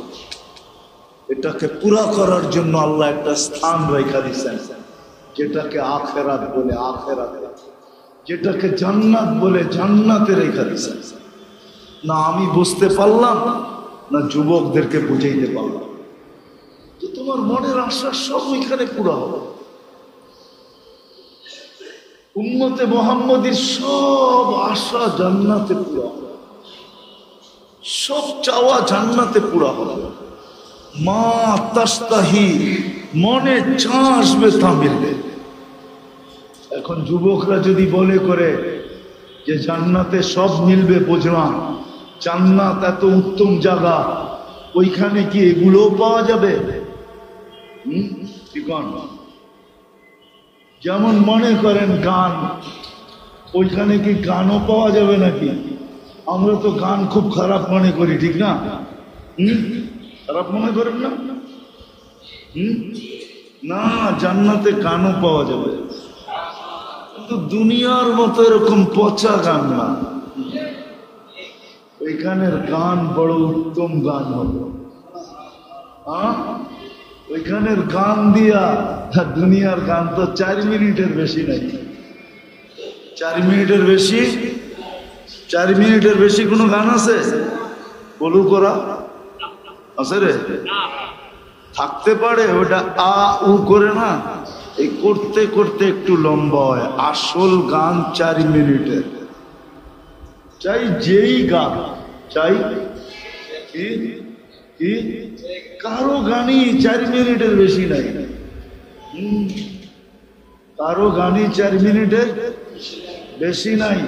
এটাকে পুরা করার জন্য আল্লাহ একটা স্থান রেখা দিয়েছেন, যেটাকে আখেরাত বলে আখেরাত, যেটাকে জান্নাত বলে জান্নাতে রেখা দিয়েছেন। না আমি বুঝতে পারলাম, না যুবকদেরকে বুঝাইতে পারলাম। তো তোমার মনের আশা সব ওইখানে পুরা হবে। উম্মতে মুহাম্মদীর সব আশা জান্নাতে পুরা হবে, সব চাওয়া জান্নাতে পুরা হবে। মা তাস্তাহি, মনে যা আসবে তা মিলবে। এখন যুবকরা যদি বলে করে যে জান্নাতে সব মিলবে, বুঝলাম, জান্নাত এত উত্তম জায়গা, ওইখানে কি এগুলোও পাওয়া যাবে? যেমন মনে করেন গান, ওইখানে কি গানও পাওয়া যাবে নাকি? আমরা তো গান খুব খারাপ মনে করি, ঠিক না? খারাপ মনে করেন না? না, জান্নাতে গানও পাওয়া যাবে, কিন্তু দুনিয়ার মতো এরকম পচা গান না। ওইখানের গান বড় উত্তম গান হবে। ওইখানের গান দিয়া দুনিয়ার গান তো 4 মিনিটের বেশি নাই। 4 মিনিটের বেশি, 4 মিনিটের বেশি কোনো গান আছে? বলু করা আছে রে? থাকতে পারে, ওটা আ উ করে না, এই করতে করতে একটু লম্বা হয়। আসল গান 4 মিনিটের, চাই যেই গান, চাই কি কি কারো গানই 4 মিনিটের বেশি নাই। কারো গানই 4 মিনিটের বেশি নাই।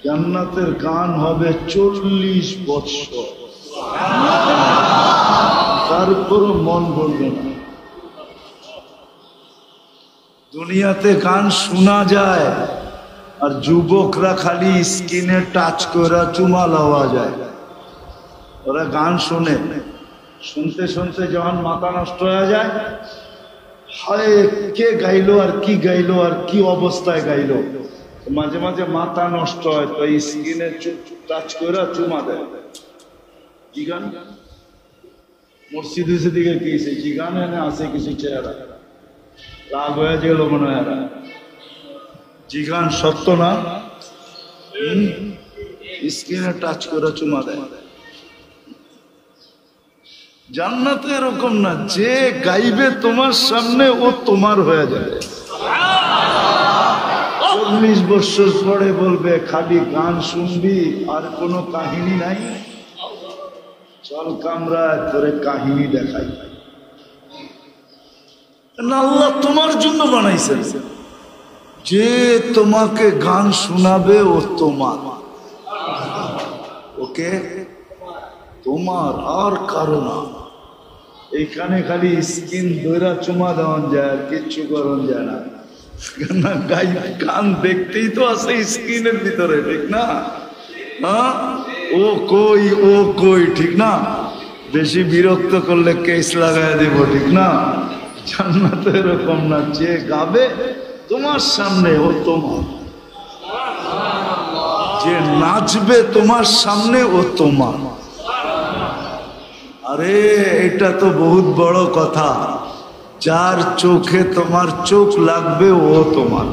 জান্নাতের গান হবে 40 বৎসর, তারপরও মন ভরবে না। দুনিয়াতে গান শোনা যায়, আর যুবকরা খালি স্কিনে টাচ করে চুমা লওয়া যায়। ওরা গান শুনে, শুনতে শুনতে যখন মাথা নষ্ট হয়ে যায়, হায় কে গাইলো আর কি গাইলো আর কি অবস্থায় গাইলো, মাঝে মাঝে মাথা নষ্ট হয়, তো স্কিনে টাচ করে চুমা দেয়। কি গান? মসজিদ দিকে কি কি গান এনে আছে কিছু চেহারা রাগ হয়ে গেল মনে হয়। জিগান সত্য না, স্কিনে টাচ করে চুমা দেয়। জান্নাতে এরকম না, যে গাইবে তোমার সামনে ও তোমার হয়ে যাবে। 40 বছর পরে বলবে খালি গান শুনবি আর কোনো কাহিনী নাই, চল কামরায় তোরে কাহিনী দেখাই। আল্লাহ তোমার জন্য বানাইছেন, যে তোমাকে গান শোনাবে ও তোমার, ওকে তোমার আর কারো না। এইখানে খালি স্কিন ধরা চুমা দেওয়ান যায়, আর কিচ্ছু করন যায় না। গান দেখতেই তো আছে স্কিনের ভিতরে, ঠিক না? হ্যাঁ, ও কই ও কই, ঠিক না? বেশি বিরক্ত করলে কেস লাগাই দিব, ঠিক না? জান্নাতে এরকম না, যে গাবে তোমার সামনে ও তোমার, যে নাচবে তোমার সামনে ও তোমার। আরে এটা তো বহুত বড় কথা, যার চোখে তোমার চোখ লাগবে ও তোমার।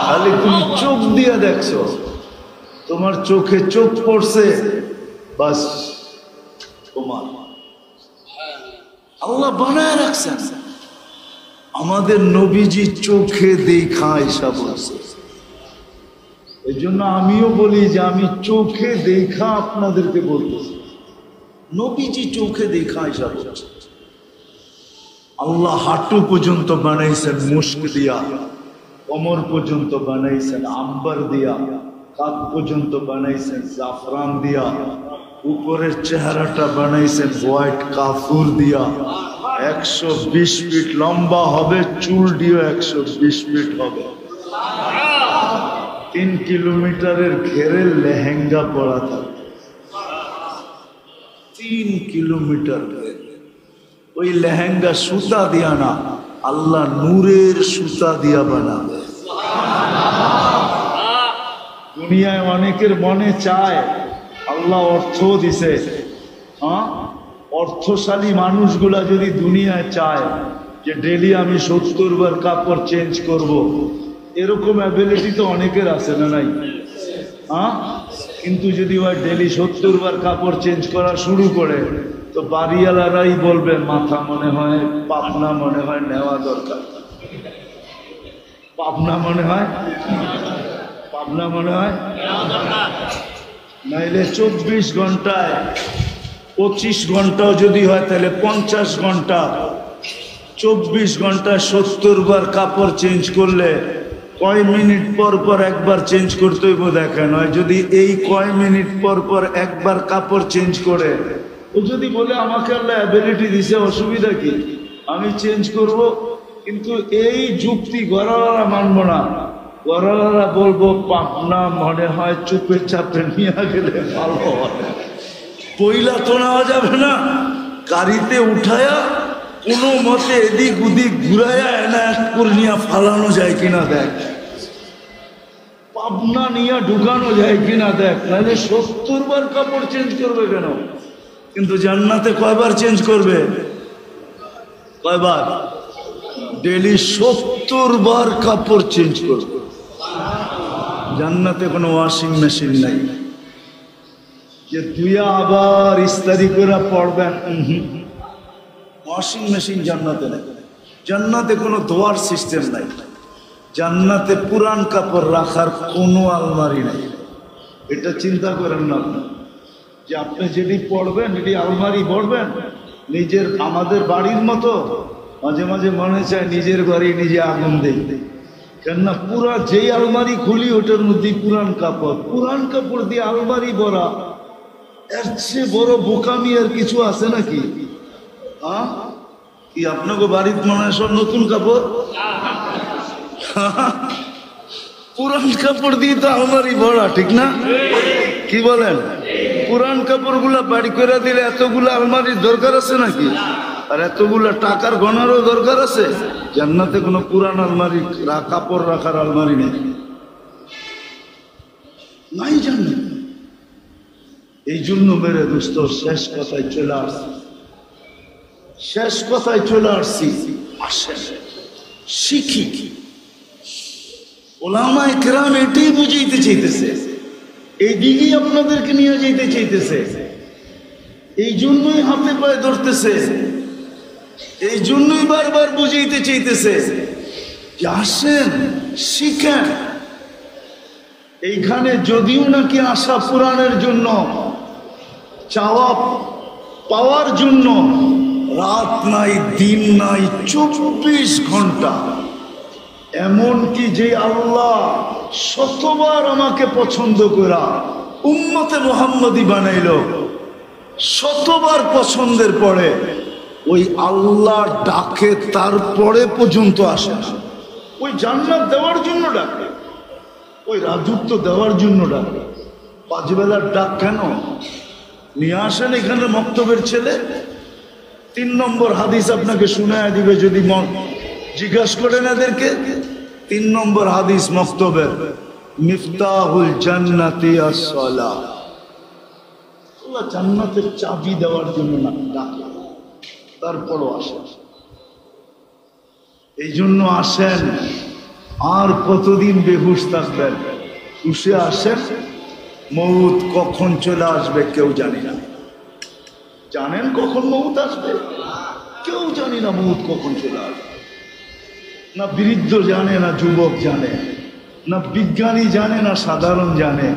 খালি তুমি চোখ দিয়ে দেখছো, তোমার চোখে চোখ পড়ছে, বাস তোমার। আল্লাহ বানায় রাখছেন। আমাদের নবীজি চোখে দেখা হিসাব আছে। এই জন্য আমিও বলি যে আমি চোখে দেখা আপনাদেরকে বলতেছি, নবীজি চোখে দেখা হিসাব আছে। আল্লাহ হাঁটু পর্যন্ত বানাইছেন মুস্ক দিয়া, কোমর পর্যন্ত বানাইছেন আম্বার দিয়া, কাঁধ পর্যন্ত বানাইছেন জাফরান দিয়া, উপরের চেহারাটা বানাইছেন হোয়াইট কাফুর দিয়া। 120 ফিট লম্বা হবে, চুল দিয়ে 120 ফিট হবে। 3 কিলোমিটারের ঘেরে লেহেঙ্গা পরা থাকে, 3 কিলোমিটার। ওই লেহেঙ্গা সুতা দিয়া না, আল্লাহ নূরের সুতা দিয়া বানাবে। দুনিয়ায় অনেকের মনে চায়, আল্লাহ অর্থ দিছে, হ্যাঁ, অর্থশালী মানুষগুলা যদি দুনিয়ায় চায় যে ডেলি আমি 70 বার কাপড় চেঞ্জ করব, এরকম অ্যাবিলিটি তো অনেকের আছে না নাই? হ্যাঁ, কিন্তু যদি ওই ডেলি 70 বার কাপড় চেঞ্জ করা শুরু করে, তো বাড়িওয়ালারাই বলবে মাথা মনে হয়, পাবনা মনে হয় নেওয়া দরকার। পাবনা মনে হয়, পাবনা মনে হয় নাইলে 24 ঘন্টায় 25 ঘন্টাও যদি হয়, তাহলে 50 ঘন্টা 24 ঘন্টায় 70 বার কাপড় চেঞ্জ করলে কয় মিনিট পর পর একবার চেঞ্জ করতে হইব দেখেন। হয় যদি এই কয় মিনিট পর পর একবার কাপড় চেঞ্জ করে, ও যদি বলে আমাকে আল্লাহ অ্যাবিলিটি দিছে, অসুবিধা কি, আমি চেঞ্জ করব, কিন্তু এই যুক্তি গড়ালারা মানব না। গড়ালারা বলবো পাবনা মনে হয় চুপে চাপে নিয়ে গেলে ভালো হয়, পয়লা তো নেওয়া যাবে না, গাড়িতে উঠায়া কোনো মতে এদিক ওদিক ঘুরাইয়া এনায়তপুর নিয়ে ফালানো যায় কিনা দেখ, পাবনা নিয়ে ঢুকানো যায় কিনা দেখ, নাহলে 70 বার কাপড় চেঞ্জ করবে কেন? কিন্তু জান্নাতে কয়বার চেঞ্জ করবে? কয়বার? ডেলি 70 বার কাপড় চেঞ্জ করবে। জান্নাতে কোনো ওয়াশিং মেশিন নাই যে দুইয়া আবার ইস্তারি করে পড়বেন। ওয়াশিং মেশিন জান্নাতে নাই। জান্নাতে কোনো ধোয়ার সিস্টেম নাই। জান্নাতে পুরান কাপড় রাখার কোনো আলমারি নাই। এটা চিন্তা করেন না আপনি, যে আপনি যেটি পড়বেন এটি আলমারি পড়বেন নিজের। আমাদের বাড়ির মতো মাঝে মাঝে মনে চায় নিজের বাড়ি নিজে আগুন দেই, কেননা পুরা যেই আলমারি খুলি ওটার মধ্যে পুরান কাপড়, পুরান কাপড় দিয়ে আলমারি ভরা। এর চেয়ে বড় বোকামি আর কিছু আছে নাকি? কি আপনাকে বাড়িতে মনে হয় সব নতুন কাপড়? পুরান কাপড় দিয়ে তো আলমারি ভরা, ঠিক না? কি বলেন? পুরান কাপড় গুলা বাড়ি করে দিলে এতগুলো আলমারির দরকার আছে নাকি? আর এতগুলা টাকার গণারও দরকার আছে? জান্নাতে কোনো পুরান আলমারি, কাপড় রাখার আলমারি নেই, নাই জান্নাতে। এই জন্য মেরে দোস্ত শেষ কথায় চলে আসছি, শেষ কথায় চলে আসছি। আসেন শিখি। ওলামায়ে কেরাম এটাই বুঝাইতে চাইতেছে, এই দিকেই আপনাদেরকে নিয়ে যেতে চাইতেছে। এই জন্যই হাতে পায়ে ধরতেছে, এই জন্যই বারবার বুঝাইতে চাইতেছে যে আসেন শিখেন। এইখানে যদিও নাকি আশা পুরাণের জন্য, চাওয়া পাওয়ার জন্য রাত নাই দিন নাই, 24 ঘন্টা। এমনকি যে আল্লাহ শতবার আমাকে পছন্দ করা উম্মতে মুহাম্মদী বানাইল, শতবার পছন্দের পরে ওই আল্লাহ ডাকে তারপরে পর্যন্ত আসে না। ওই জান্নাত দেওয়ার জন্য ডাকে, ওই রাজত্ব দেওয়ার জন্য ডাকে। 5 বেলার ডাক কেন? নিয়ে আসেন এখানে মক্তবের ছেলে। 3 নম্বর হাদিস আপনাকে শুনায়া দিবে যদি জিজ্ঞাসা করেন এদেরকে। 3 নম্বর হাদিস মক্তবের, মিফতাহুল জান্নাতি আস-সালাহ। আল্লাহ জান্নাতের চাবি দেওয়ার জন্য না ডাকে, তারপরও আসেন। এই জন্য আসেন। আর কতদিন বেহুশ থাকবেন? উঠে আসেন। মউত কখন চলে আসবে কেউ জানি না। জানেন কখন মউত আসবে? কেউ জানি না মউত কখন চলে আসবে। না বৃদ্ধ জানে, না যুবক জানে, না বিজ্ঞানী জানে, না সাধারণ জানে,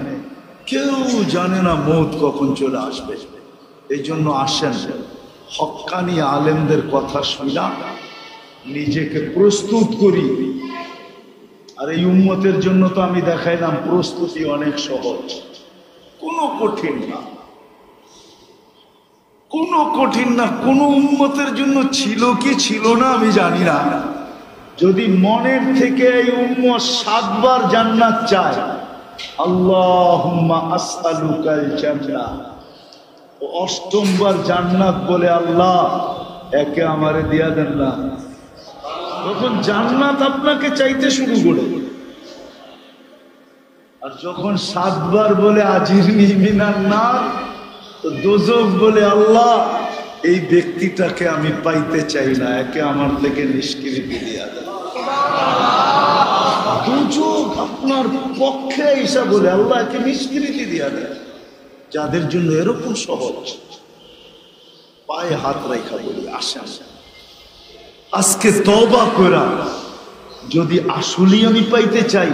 কেউ জানে না মউত কখন চলে আসবে। এই জন্য আসেন, হক্কানি আলেমদের কথা শুনা নিজেকে প্রস্তুত করি। আর এই উম্মতের জন্য তো আমি দেখাইলাম প্রস্তুতি অনেক সহজ, কোনো কঠিন না, কোনো কঠিন না। কোন উম্মতের জন্য ছিল কি ছিল না আমি জানি না। যদি মনের থেকে এই উম্মত 7 বার জান্নাত চায়, আল্লাহুম্মা আসআলুকাল জান্নাহ, 8ম বার জান্নাত বলে আল্লাহ একে আমারে দিয়া দেন না, তখন জান্নাত আপনাকে চাইতে শুরু করে। আর যখন 7 বার বলে আজিরনি মিনান নার, তো দোজখ বলে আল্লাহ এই ব্যক্তিটাকে আমি পাইতে চাই না, একে আমার থেকে নিষ্কৃতি দিয়া দেন। দোজখ আপনার পক্ষে ঈসা বলে আল্লাহ একে নিষ্কৃতি দিয়া দেন। যাদের জন্য এরকম সহজ, পায়ে হাত রাখা বলি আসেন আজকে তওবা করা। যদি আসলেই আমি পাইতে চাই,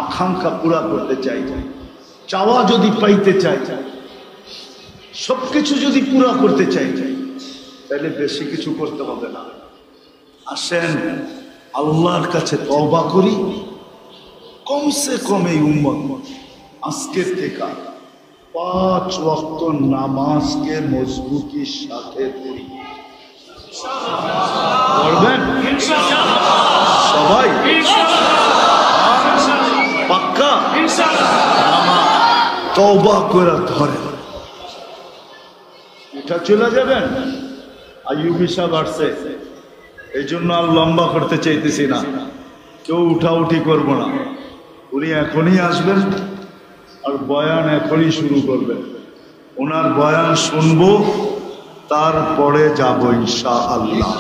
আকাঙ্ক্ষা পুরা করতে চাই, চাওয়া যদি পাইতে চাই, সবকিছু যদি পুরা করতে চাই, তাহলে বেশি কিছু করতে হবে না। আসেন আল্লাহর কাছে তওবা করি, কমসে কম এই উম্মত আজকের থেকে 5 ওয়াক্ত নামাজকে মজবুতির সাথে পড়ি। পড়বেন সবাই? পাক্কা? তওবা করে ধরে উঠা চলে যাবেন। আইয়ুবী সাহেব আসছে, এই জন্য আর লম্বা করতে চাইতেছি না, কেউ উঠাউঠি করবো না। উনি এখনই আসবেন আর বয়ান এখনই শুরু করবেন। ওনার বয়ান শুনবো, তারপরে যাবো ইনশাআল্লাহ।